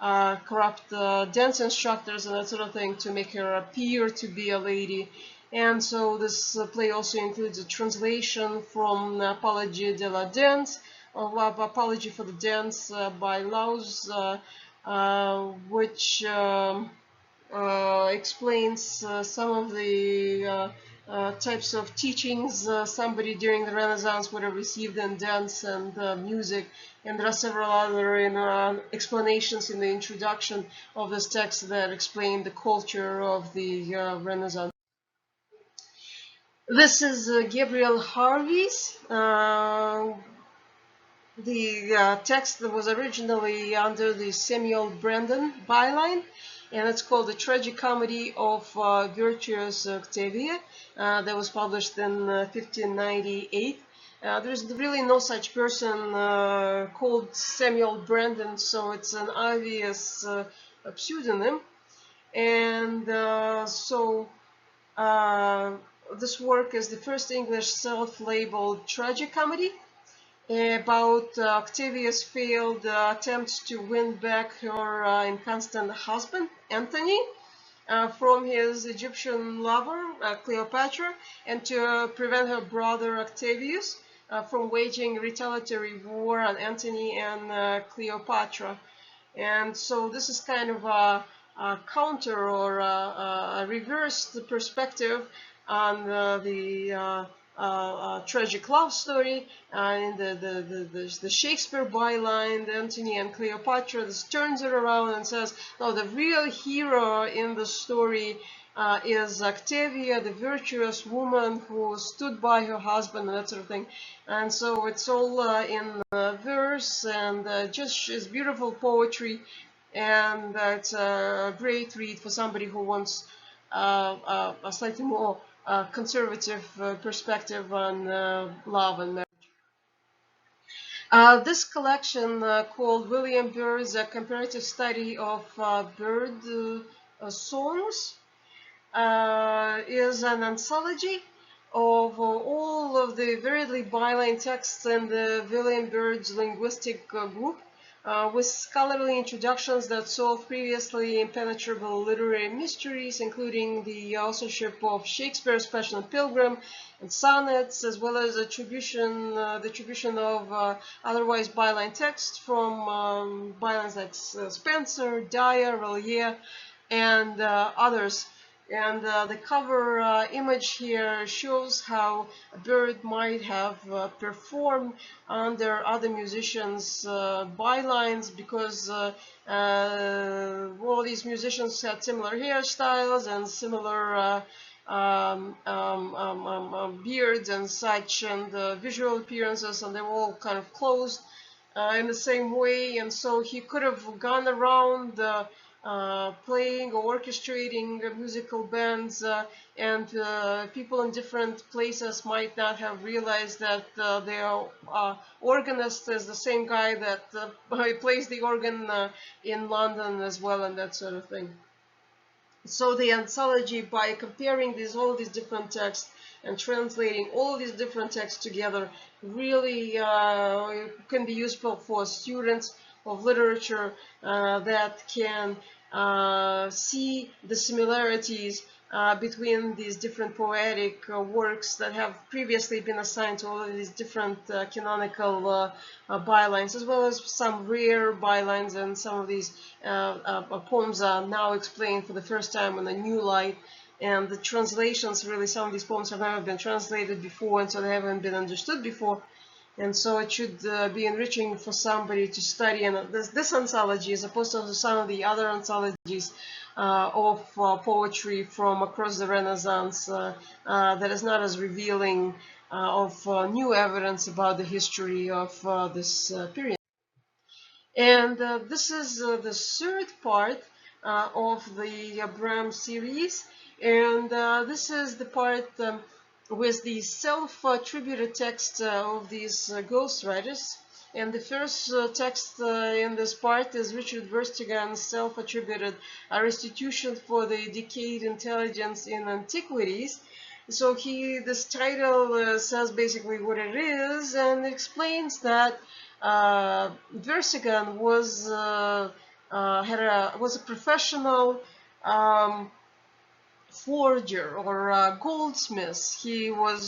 corrupt dance instructors and that sort of thing to make her appear to be a lady. And so this play also includes a translation from Apologie de la Danse, or Apology for the Dance by Laus, which explains some of the types of teachings somebody during the Renaissance would have received in dance and music, and there are several other explanations in the introduction of this text that explain the culture of the Renaissance. This is Gabriel Harvey's. The text that was originally under the Samuel Brandon byline, and it's called The Tragic Comedy of Virtuous Octavia, that was published in 1598. There's really no such person called Samuel Brandon, so it's an obvious pseudonym. And this work is the first English self-labeled tragicomedy about Octavia's failed attempts to win back her inconstant husband, Antony, from his Egyptian lover, Cleopatra, and to prevent her brother Octavius from waging retaliatory war on Antony and Cleopatra. And so this is kind of a counter or a reversed perspective on the tragic love story in the Shakespeare byline, Antony and Cleopatra. This turns it around and says, no, the real hero in the story is Octavia, the virtuous woman who stood by her husband and that sort of thing. And so it's all in verse, and just is beautiful poetry, and it's a great read for somebody who wants a slightly more conservative perspective on love and marriage. This collection called William Byrd's A Comparative Study of Bird Songs is an anthology of all of the variedly byline texts in the William Byrd's linguistic group, with scholarly introductions that solve previously impenetrable literary mysteries, including the authorship of Shakespeare's Passion of Pilgrim and sonnets, as well as the attribution of otherwise byline texts from bylines like Spenser, Dyer, Relier, and others. And the cover image here shows how Byrd might have performed under other musicians' bylines, because all these musicians had similar hairstyles and similar beards and such, and visual appearances, and they were all kind of closed in the same way. And so he could have gone around playing or orchestrating musical bands, and people in different places might not have realized that their organist is the same guy that plays the organ in London as well, and that sort of thing. So the anthology, by comparing all these different texts and translating all these different texts together, really can be useful for students of literature that can see the similarities between these different poetic works that have previously been assigned to all of these different canonical bylines, as well as some rare bylines, and some of these poems are now explained for the first time in a new light. And the translations, really, some of these poems have never been translated before, and so they haven't been understood before. And so it should be enriching for somebody to study. And this anthology, as opposed to some of the other anthologies of poetry from across the Renaissance, that is not as revealing of new evidence about the history of this period. And this is the third part of the Brahms series. And this is the part with the self-attributed text of these ghostwriters. And the first text in this part is Richard Verstegan's self-attributed Restitution for the Decayed Intelligence in Antiquities. So this title says basically what it is, and explains that Verstegan was a professional forger or a goldsmith. He was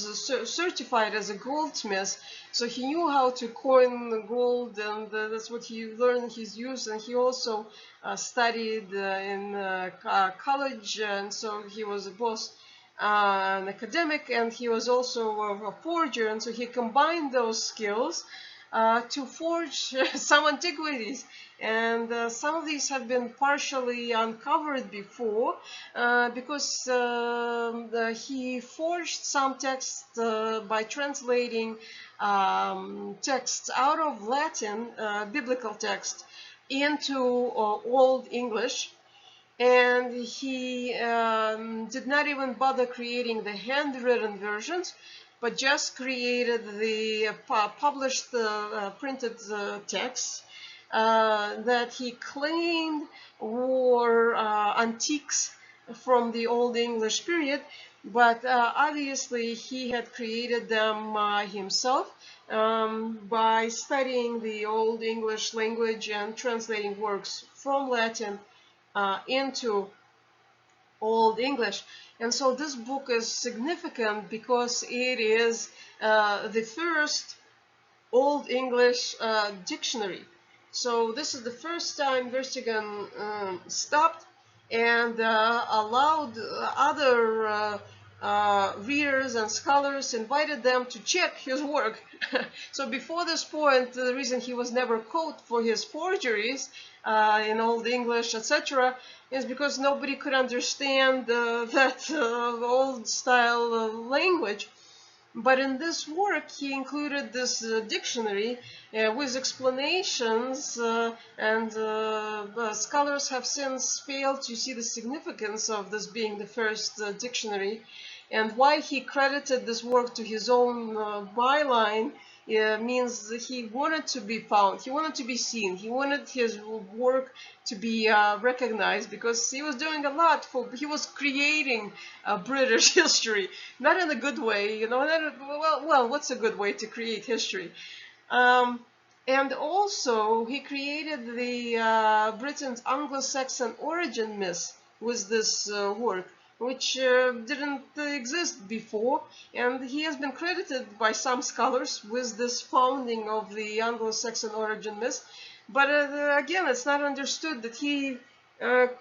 certified as a goldsmith, so he knew how to coin gold, and that's what he learned his use. And he also studied in college, and so he was both an academic and he was also a forger, and so he combined those skills to forge some antiquities. And some of these have been partially uncovered before because he forged some texts by translating texts out of Latin, biblical text, into Old English. And he did not even bother creating the handwritten versions, but just created the published printed texts that he claimed were antiques from the Old English period, but obviously he had created them himself by studying the Old English language and translating works from Latin into Old English. And so this book is significant because it is the first Old English dictionary. So this is the first time Verstegen stopped and allowed other readers and scholars, invited them to check his work. So before this point, the reason he was never caught for his forgeries in Old English, etc., is because nobody could understand that old style language. But in this work, he included this dictionary with explanations, and scholars have since failed to see the significance of this being the first dictionary. And why he credited this work to his own byline means that he wanted to be found, he wanted to be seen, he wanted his work to be recognized, because he was doing a lot for, he was creating British history, not in a good way, you know, well, what's a good way to create history? And also, he created the Britain's Anglo-Saxon origin myth with this work, which didn't exist before, and he has been credited by some scholars with this founding of the Anglo-Saxon origin myth. But again, it's not understood that he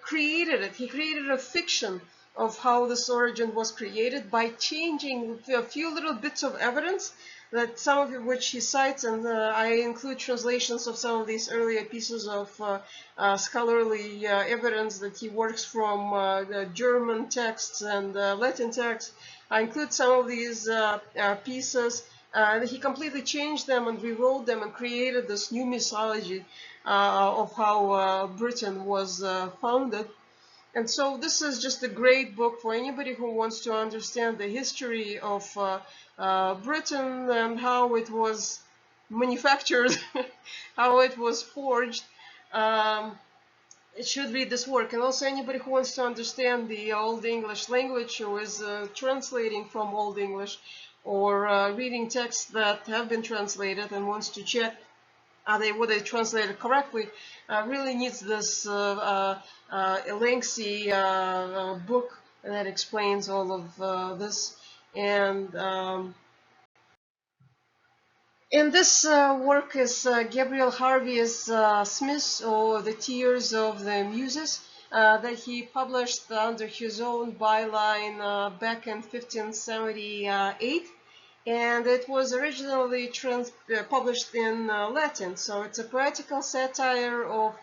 created it. He created a fiction of how this origin was created by changing a few little bits of evidence, that some of which he cites, and I include translations of some of these earlier pieces of scholarly evidence that he works from German texts and Latin texts. I include some of these pieces. He completely changed them and rewrote them and created this new mythology of how Britain was founded. And so this is just a great book for anybody who wants to understand the history of Britain and how it was manufactured, how it was forged. It should read this work. And also anybody who wants to understand the Old English language, who is translating from Old English or reading texts that have been translated and wants to check were they translated correctly, really needs this lengthy book that explains all of this. And in this work is Gabriel Harvey's Smith, or The Tears of the Muses, that he published under his own byline back in 1578. And it was originally published in Latin. So it's a poetical satire of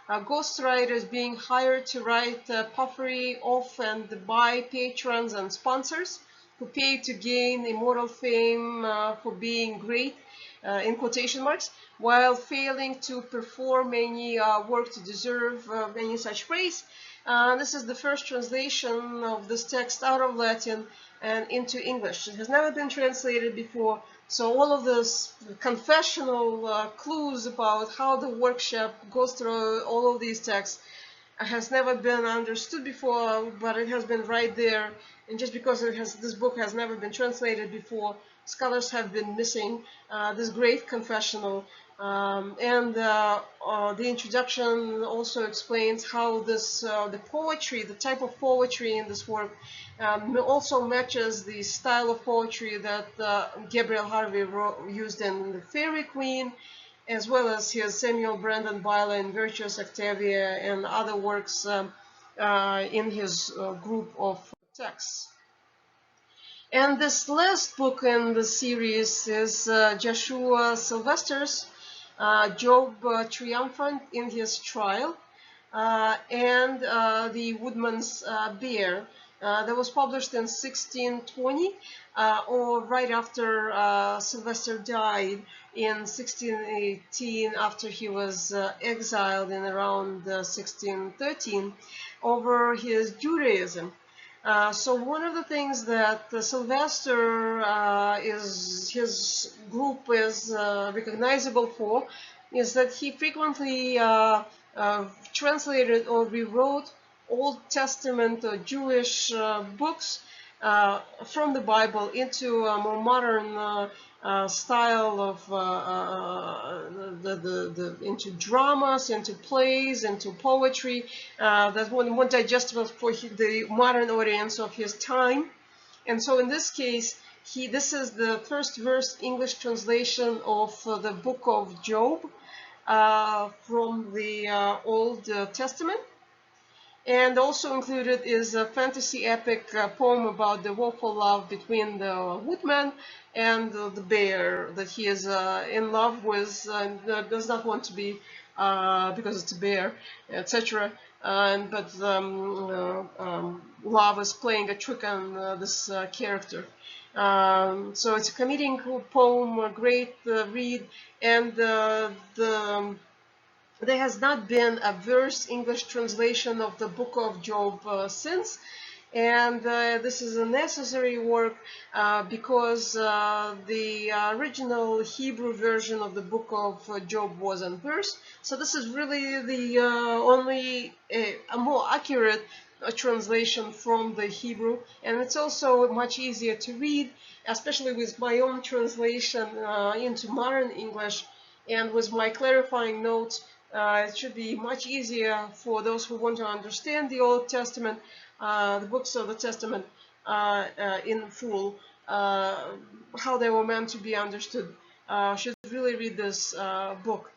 ghostwriters being hired to write puffery of and by patrons and sponsors who pay to gain immortal fame for being great, in quotation marks, while failing to perform any work to deserve any such praise. This is the first translation of this text out of Latin and into English. It has never been translated before, so all of this confessional clues about how the workshop goes through all of these texts has never been understood before, but it has been right there. And just because this book has never been translated before, scholars have been missing this great confessional The introduction also explains how this the poetry, the type of poetry in this work, also matches the style of poetry that Gabriel Harvey used in The Fairy Queen, as well as his Samuel Brandon Byler in Virtuous Octavia and other works in his group of texts. And this last book in the series is Joshua Sylvester's Job Triumphant in His Trial, and The Woodman's Bear. That was published in 1620, or right after Sylvester died in 1618, after he was exiled in around 1613 over his Judaism. So one of the things that Sylvester his group is recognizable for is that he frequently translated or rewrote Old Testament Jewish books from the Bible into a more modern style of into dramas, into plays, into poetry that were more digestible for the modern audience of his time. And so in this case, this is the first verse English translation of the book of Job from the Old Testament. And also included is a fantasy epic poem about the woeful love between the woodman and the bear that he is in love with and does not want to be because it's a bear, etc. But love is playing a trick on this character. So it's a committing poem, a great read, and there has not been a verse English translation of the Book of Job since, and this is a necessary work because the original Hebrew version of the Book of Job was in verse. So this is really the only a more accurate translation from the Hebrew, and it's also much easier to read, especially with my own translation into modern English and with my clarifying notes. It should be much easier for those who want to understand the Old Testament, the books of the Testament in full, how they were meant to be understood. Should really read this book.